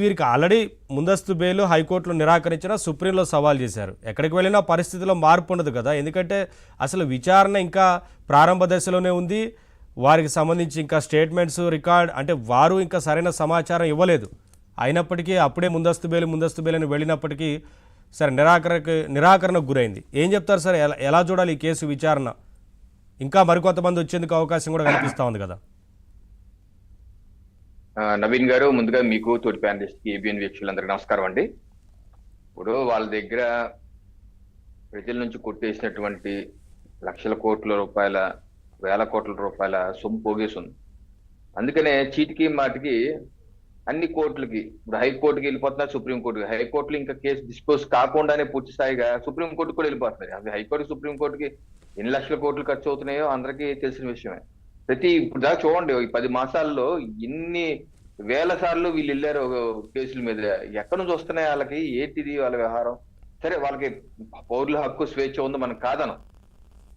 వీరికి ఆల్రెడీ ముందస్తు బెయిల్ హైకోర్టులో నిరాకరించిన సుప్రీంలో సవాల్ చేశారు. ఎక్కడికి వెళ్ళినా పరిస్థితిలో మార్పు ఉండదు కదా, ఎందుకంటే అసలు విచారణ ఇంకా ప్రారంభ దశలోనే ఉంది. వారికి సంబంధించి ఇంకా స్టేట్మెంట్స్ రికార్డ్ అంటే వారు ఇంకా సరైన సమాచారం ఇవ్వలేదు. అయినప్పటికీ అప్పుడే ముందస్తు బెయిల్ అని వెళ్ళినప్పటికీ సరే నిరాకరణకు గురైంది. ఏం చెప్తారు సార్, ఎలా చూడాలి ఈ కేసు విచారణ? ఇంకా మరికొంతమంది వచ్చేందుకు అవకాశం కూడా కనిపిస్తూ ఉంది కదా. నవీన్ గారు, ముందుగా మీకు తోటి ప్యానలిస్ట్ కి ఏబిఎన్ వీక్షకులందరికీ నమస్కారం అండి. ఇప్పుడు వాళ్ళ దగ్గర ప్రజల నుంచి కొట్టేసినటువంటి లక్షల కోట్ల రూపాయల, వేల కోట్ల రూపాయల సొమ్ము పోగేసింది. అందుకనే చీటికి మాటికి అన్ని కోర్టులకి, ఇప్పుడు హైకోర్టుకి వెళ్ళిపోతున్నారు, సుప్రీంకోర్టుకి. హైకోర్టులో ఇంకా కేసు డిస్పోజ్ కాకుండానే పూర్తి స్థాయిగా సుప్రీంకోర్టుకు కూడా వెళ్ళిపోతున్నారు. అది హైకోర్టు సుప్రీంకోర్టుకి ఎన్ని లక్షల కోట్లు ఖర్చు అవుతున్నాయో అందరికీ తెలిసిన విషయమే. ఇప్పుడు దాకా చూడండి, ఈ 10 మాసాల్లో ఎన్ని వేల సార్లు వీళ్ళు వెళ్ళారు కేసుల మీద. ఎక్కడి నుంచి వస్తున్నాయి వాళ్ళకి, ఏంటిది వాళ్ళ వ్యవహారం? సరే, వాళ్ళకి పౌరుల హక్కు, స్వేచ్ఛ ఉంది, మనకు కాదనం.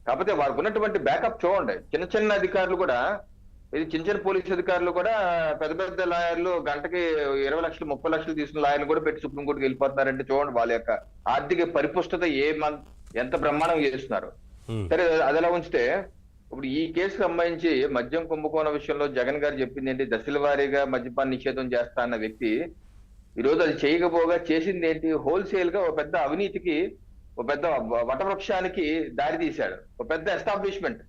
కాకపోతే వారికి ఉన్నటువంటి బ్యాకప్ చూడండి. చిన్న చిన్న అధికారులు కూడా, ఇది చిన్న పోలీస్ అధికారులు కూడా పెద్ద పెద్ద లాయర్లు గంటకి 20 లక్షలు 30 లక్షలు తీసుకున్న లాయర్లు కూడా పెట్టి సుప్రీంకోర్టుకి వెళ్ళిపోతున్నారంటే చూడండి వాళ్ళ యొక్క ఆర్థిక పరిపుష్టత ఎంత బ్రహ్మాండం చేస్తున్నారు. సరే, అదిలా ఉంచితే ఇప్పుడు ఈ కేసు సంబంధించి మద్యం కుంభకోణం విషయంలో జగన్ గారు చెప్పింది ఏంటి? దశల వారీగా మద్యపాన నిషేధం చేస్తా అన్న వ్యక్తి ఈరోజు అది చేయకపోగా చేసింది ఏంటి? హోల్సేల్ గా ఒక పెద్ద అవినీతికి, ఒక పెద్ద వటవృక్షానికి దారి తీశాడు. ఒక పెద్ద ఎస్టాబ్లిష్మెంట్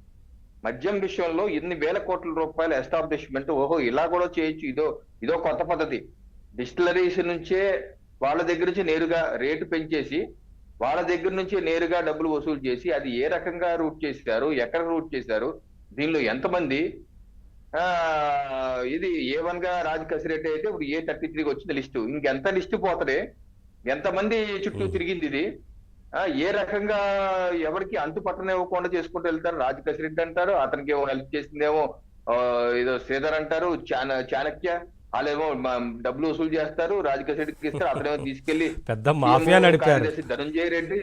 మద్యం విషయంలో ఎన్ని వేల కోట్ల రూపాయల ఎస్టాబ్లిష్మెంట్. ఓహో, ఇలా కూడా చేయొచ్చు, ఇదో కొత్త పద్ధతి. డిస్టిలరీస్ నుంచే వాళ్ళ దగ్గర నుంచి నేరుగా రేటు పెంచేసి వాళ్ళ దగ్గర నుంచి నేరుగా డబ్బులు వసూలు చేసి అది ఏ రకంగా రూట్ చేశారు, ఎక్కడ రూట్ చేశారు, దీనిలో ఎంతమంది, ఇది A1 గా రాజ్ కసిరెడ్డి అయితే ఇప్పుడు A33 వచ్చింది లిస్టు. ఇంకెంత లిస్టు పోతడే, ఎంతమంది చుట్టూ తిరిగింది ఇది, ఏ రకంగా ఎవరికి అంతు పట్టనివ్వకుండా చేసుకుంటూ వెళ్తారు. రాజ్ కసిరెడ్డి అంటారు, అతనికి ఏమో హెల్ప్ చేసిందేమో ఏదో శ్రీధర్ అంటారు, చాణక్య, వాళ్ళేమో డబ్బులు వసూలు చేస్తారు, రాజకీయ ఇస్తారు, అతనేమో తీసుకెళ్లి పెద్ద మాఫియా నడిపారు. ధనంజయ రెడ్డి,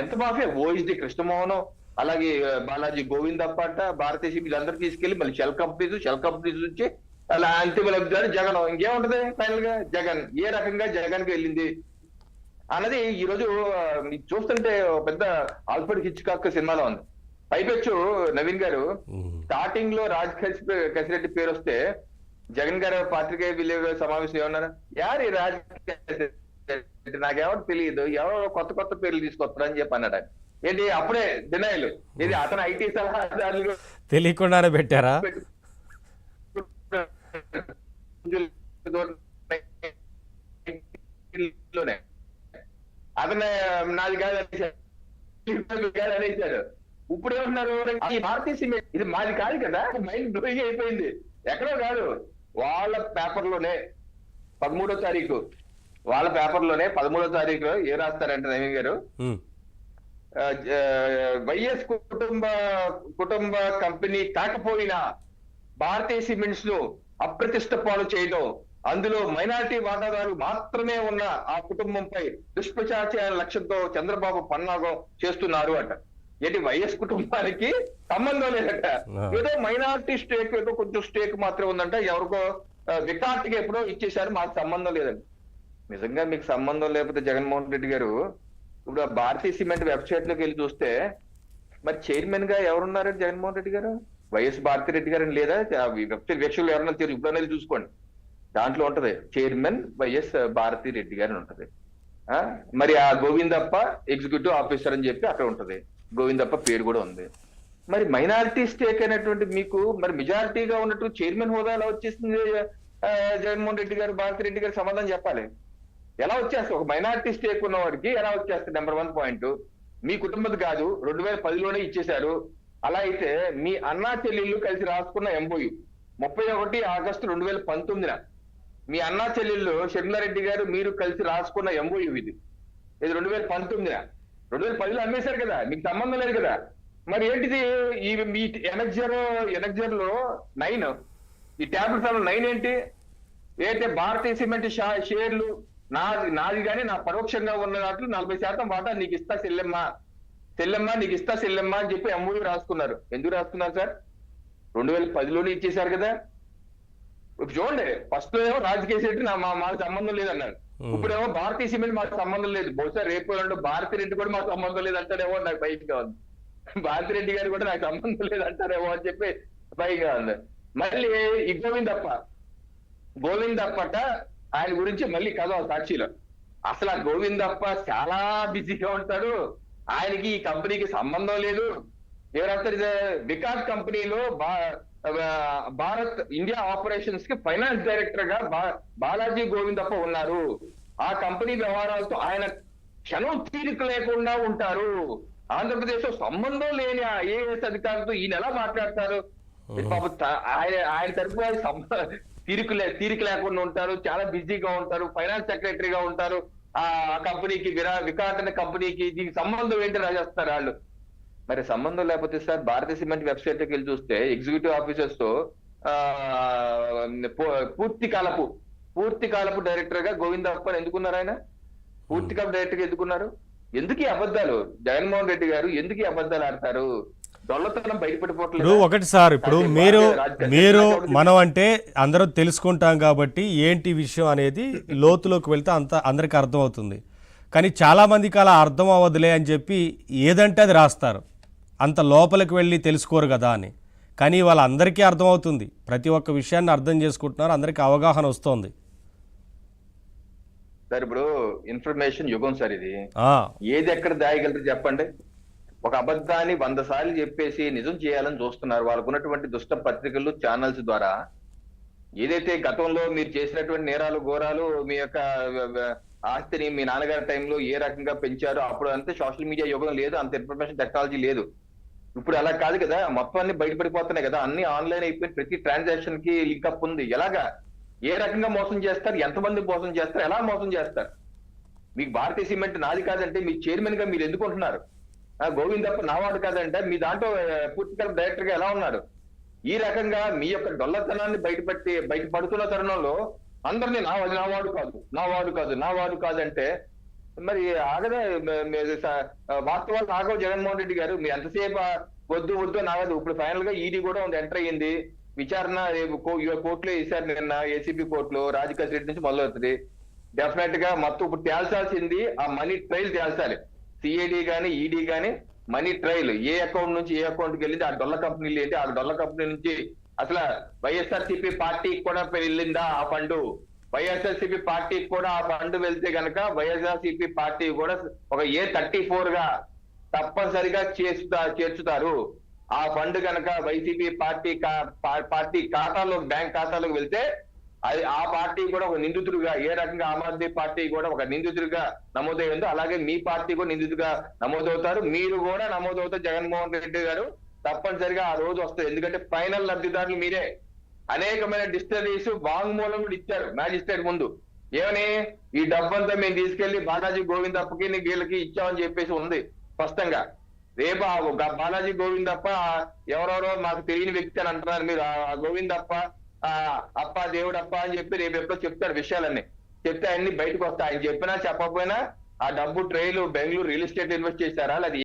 ఎంత మాఫియా, ఓఎస్డి కృష్ణమోహన్, అలాగే బాలాజీ గోవిందప్ప అంట, భారతదేశం, వీళ్ళందరూ తీసుకెళ్లి మళ్ళీ షెల్ కంపెనీస్ నుంచి అలా అంతిమ లబ్ధిదారు జగన్. ఇంకేముంటది ఫైనల్ గా? జగన్ ఏ రకంగా జగన్ కి వెళ్ళింది అన్నది ఈ రోజు చూస్తుంటే పెద్ద ఆల్ఫర్డ్ హిచ్కాక్ సినిమాలో ఉంది. పైపెచ్చు నవీన్ గారు, స్టార్టింగ్ లో రాజ్ కసిరెడ్డి పేరు వస్తే జగన్ గారు పాత్రికేయ విలేకరుల సమావేశం ఏమన్నారు? యారు రాజకీయ, నాకెవరు తెలియదు, ఎవరో కొత్త పేర్లు తీసుకొస్తారని చెప్పి అన్నాడు. ఏంటి అప్పుడే డినైల్? ఇది అతను ఐటీ సలహాదారులు తెలియకుండానే పెట్టారా? అతను నాది కాదు అనేసాడు. ఇప్పుడు ఏమన్నారు? భారతీయ సిమెంట్ ఇది మాది కాదు కదా. మైండ్ బ్లోయింగ్ అయిపోయింది. ఎక్కడో కాదు, వాళ్ళ పేపర్లోనే 13వ తారీఖు, వాళ్ళ పేపర్లోనే 13వ తారీఖులో ఏం రాస్తారంటే నవీన్ గారు, వైఎస్ కుటుంబ కంపెనీ కాకపోయినా భారతీయ సిమెంట్స్ ను అప్రతిష్ట పాలు చేయడం, అందులో మైనారిటీ వాటాదారులు మాత్రమే ఉన్న ఆ కుటుంబంపై దుష్ప్రచార లక్ష్యంతో చంద్రబాబు పన్నాగం చేస్తున్నారు అంట. ఏంటి, వైఎస్ కుటుంబానికి సంబంధం లేదట, ఏదో మైనారిటీ స్టేక్, ఏదో కొంచెం స్టేక్ మాత్రమే ఉందంట, ఎవరికో వికార్ట్గా ఎప్పుడో ఇచ్చేసారు, మాకు సంబంధం లేదండి. నిజంగా మీకు సంబంధం లేకపోతే జగన్మోహన్ రెడ్డి గారు ఇప్పుడు భారతీయ సిమెంట్ వెబ్సైట్ లోకి వెళ్ళి చూస్తే మరి చైర్మన్ గా ఎవరున్నారండి జగన్మోహన్ రెడ్డి గారు? వైఎస్ భారతీ రెడ్డి గారు లేదా? వెబ్సైట్ వీక్షకులు ఎవరన్నా ఇప్పుడు చూసుకోండి, దాంట్లో ఉంటది చైర్మన్ వైఎస్ భారతీ రెడ్డి గారు ఉంటది. మరి ఆ గోవిందప్ప ఎగ్జిక్యూటివ్ ఆఫీసర్ అని చెప్పి అక్కడ ఉంటది, గోవిందప్ప పేరు కూడా ఉంది. మరి మైనారిటీ స్టేక్ అయినటువంటి మీకు మరి మెజారిటీగా ఉన్నట్టు చైర్మన్ హోదా ఎలా వచ్చేసింది జగన్మోహన్ రెడ్డి గారు, భారతీ రెడ్డి గారు సమాధానం చెప్పాలి. ఎలా వచ్చేస్తుంది ఒక మైనారిటీ స్టేక్ ఉన్నవాడికి? ఎలా వచ్చేస్తుంది? నెంబర్ 1 పాయింట్, మీ కుటుంబది కాదు, 2010లోనే ఇచ్చేశారు. అలా అయితే మీ అన్నా చెల్లెళ్ళు కలిసి రాసుకున్న MOU 31 ఆగస్టు 2019 మీ అన్నా చెల్లెళ్ళు షర్మిలారెడ్డి గారు మీరు కలిసి రాసుకున్న MOU ఇది 2019 2010లో అమ్మేశారు కదా, మీకు సంబంధం లేదు కదా. మరి ఏంటిది ఈ మీ ఎనర్జర్ లో 9, ఈ ట్యాబ్లెట్స్ 9 ఏంటి? ఏంటంటే భారతీయ సిమెంట్ షేర్లు నాది కానీ నా పరోక్షంగా ఉన్న దాంట్లో 40% వాటా నీకు ఇస్తా చెల్లెమ్మ నీకు ఇస్తా చెల్లెమ్మ అని చెప్పి MOU రాసుకున్నారు. ఎందుకు రాసుకున్నారు సార్? 2010లోనే ఇచ్చేశారు కదా. ఇప్పుడు చూడండి, ఫస్ట్ ఏమో రాజకీయ శెట్టి మాకు సంబంధం లేదన్నారు. ఇప్పుడేమో భారతీయ సిమెంట్ మాకు సంబంధం లేదు. బహుశా రేపు రెండు భారతి రెడ్డి కూడా మాకు సంబంధం లేదు అంటారేమో నాకు భయంగా ఉంది. భారతి రెడ్డి గారు కూడా నాకు సంబంధం లేదు అంటారేమో అని చెప్పి భయంగా ఉంది. మళ్ళీ ఈ గోవిందప్పట ఆయన గురించి మళ్ళీ కథ సాక్షిలో. అసలు ఆ గోవిందప్ప చాలా బిజీగా ఉంటాడు, ఆయనకి ఈ కంపెనీకి సంబంధం లేదు. ఎవరంతా వికాస్ కంపెనీలో భారత్ ఇండియా ఆపరేషన్స్ కి ఫైనాన్స్ డైరెక్టర్ గా బాలాజీ గోవిందప్ప ఉన్నారు. ఆ కంపెనీ వ్యవహారాలతో ఆయన క్షణం తీరిక లేకుండా ఉంటారు. ఆంధ్రప్రదేశ్ లో సంబంధం లేని ఐఏఎస్ అధికారులతో ఈయన ఎలా మాట్లాడతారు? ఆయన తరఫున తీరిక లేకుండా ఉంటారు, చాలా బిజీగా ఉంటారు, ఫైనాన్స్ సెక్రటరీగా ఉంటారు. ఆ కంపెనీకి వికాట్ అనే కంపెనీకి దీనికి సంబంధం ఏంటి రాజేస్తారు వాళ్ళు. మరి సంబంధం లేకపోతే సార్ భారతీయ సిమెంట్ వెబ్సైట్ లోకి వెళ్ళి చూస్తే ఎగ్జిక్యూటివ్ ఆఫీసర్స్ తో పూర్తి కాలపు డైరెక్టర్ గా గోవిందప్పని ఎందుకున్నారు? ఆయన పూర్తి కాలపు డైరెక్టర్ గా ఎందుకున్నారు? ఎందుకు ఈ అబద్ధాలు? జగన్మోహన్ రెడ్డి గారు ఎందుకు ఈ అబద్ధాలు ఆడతారు? దొల్లతనం బయటపడిపోవట్లేదు. ఒకటి సార్, ఇప్పుడు మీరు మనం అంటే అందరూ తెలుసుకుంటాం కాబట్టి ఏంటి విషయం అనేది లోతులోకి వెళ్తే అందరికి అర్థం అవుతుంది. కానీ చాలా మందికి అలా అర్థం అవ్వదులే అని చెప్పి ఏదంటే అది రాస్తారు, అంత లోపలికి వెళ్ళి తెలుసుకోరు కదా అని. కానీ వాళ్ళందరికీ అర్థమవుతుంది, ప్రతి ఒక్క విషయాన్ని అర్థం చేసుకుంటున్నారు, అందరికీ అవగాహన వస్తోంది. సార్ ఇప్పుడు ఇన్ఫర్మేషన్ యుగం సార్ ఇది. ఏది ఎక్కడ దాయగలరు చెప్పండి? ఒక అబద్ధాన్ని 100 సార్లు చెప్పేసి నిజం చేయాలని చూస్తున్నారు వాళ్ళకు ఉన్నటువంటి దుష్ట పత్రికలు, ఛానల్స్ ద్వారా. ఏదైతే గతంలో మీరు చేసినటువంటి నేరాలు ఘోరాలు, మీ యొక్క ఆస్తిని మీ నాన్నగారి టైంలో ఏ రకంగా పెంచారో, అప్పుడు అంతే సోషల్ మీడియా యుగం లేదు, అంత ఇన్ఫర్మేషన్ టెక్నాలజీ లేదు. ఇప్పుడు అలా కాదు కదా, మొత్తం అన్ని బయటపడిపోతున్నాయి కదా, అన్ని ఆన్లైన్ అయిపోయి ప్రతి ట్రాన్సాక్షన్ కి లింకప్ ఉంది. ఎలాగా ఏ రకంగా మోసం చేస్తారు, ఎంతమంది మోసం చేస్తారు, ఎలా మోసం చేస్తారు? మీకు భారతీయ సిమెంట్ నాది కాదంటే మీ చైర్మన్ గా మీరు ఎందుకు ఉంటున్నారు? గోవిందప్ప నావాడు కాదంటే మీ దాంట్లో పూర్తిగా డైరెక్టర్ గా ఎలా ఉన్నారు? ఈ రకంగా మీ యొక్క డొల్లతనాన్ని బయటపడుతున్న తరుణంలో అందరినీ నావాడు కాదంటే మరి ఆగదా? వాస్తవాలు ఆగవు జగన్మోహన్ రెడ్డి గారు. మీరు ఎంతసేపు వద్దు నాగదు. ఇప్పుడు ఫైనల్ గా ఈడీ కూడా ఎంటర్ అయ్యింది, విచారణ కోర్టులో వేశారు నిన్న, ఏసీబీ కోర్టులో. రాజకేష్ రెడ్డి నుంచి మొదలవుతుంది. డెఫినెట్ గా మొత్తం ఇప్పుడు తేల్చాల్సింది ఆ మనీ ట్రైల్ తేల్చాలి. సిఐడి గానీ ఈడీ గానీ మనీ ట్రైల్ ఏ అకౌంట్ నుంచి ఏ అకౌంట్ కి వెళ్ళింది, ఆ డొల్ల కంపెనీలు ఏంటి, ఆ డొల్ల కంపెనీ నుంచి అసలు వైఎస్ఆర్సీపీ పార్టీకి కూడా వెళ్ళిందా ఆ ఫండ్? వైఎస్ఆర్సీపీ పార్టీకి కూడా ఆ ఫండ్ వెళ్తే గనక వైఎస్ఆర్సీపీ పార్టీ కూడా ఒక A34 గా తప్పనిసరిగా చేర్చుతారు. ఆ ఫండ్ కనుక వైసీపీ పార్టీ ఖాతాలో, బ్యాంక్ ఖాతాలోకి వెళ్తే అది ఆ పార్టీ కూడా ఒక నిందితుడిగా, ఏ రకంగా ఆమ్ ఆద్మీ పార్టీ కూడా ఒక నిందితుడిగా నమోదయ్యిందో అలాగే మీ పార్టీ కూడా నిందితుడిగా నమోదవుతారు. మీరు కూడా నమోదవుతారు. జగన్మోహన్ రెడ్డి గారు తప్పనిసరిగా ఆ రోజు వస్తుంది. ఎందుకంటే ఫైనల్ లబ్ధిదారులు మీరే. అనేకమైన డిస్టరీస్ వాంగ్మూలం కూడా ఇచ్చారు మ్యాజిస్ట్రేట్ ముందు. ఏమని? ఈ డబ్బంతా మేము తీసుకెళ్లి బాలాజీ గోవిందప్పకి వీళ్ళకి ఇచ్చామని చెప్పేసి ఉంది స్పష్టంగా. రేపు బాలాజీ గోవిందప్ప ఎవరెవరో మాకు తెలియని వ్యక్తి అని అంటున్నారు మీరు. ఆ గోవిందప్ప అప్ప దేవుడప్ప అని చెప్పి రేపు ఎప్పుడో చెప్తాడు విషయాలన్నీ. చెప్తే అన్ని బయటకు వస్తాయి. ఆయన చెప్పినా చెప్పకపోయినా ఆ డబ్బు ట్రైలు బెంగళూరు రియల్ ఎస్టేట్ ఇన్వెస్ట్ చేశారా, అది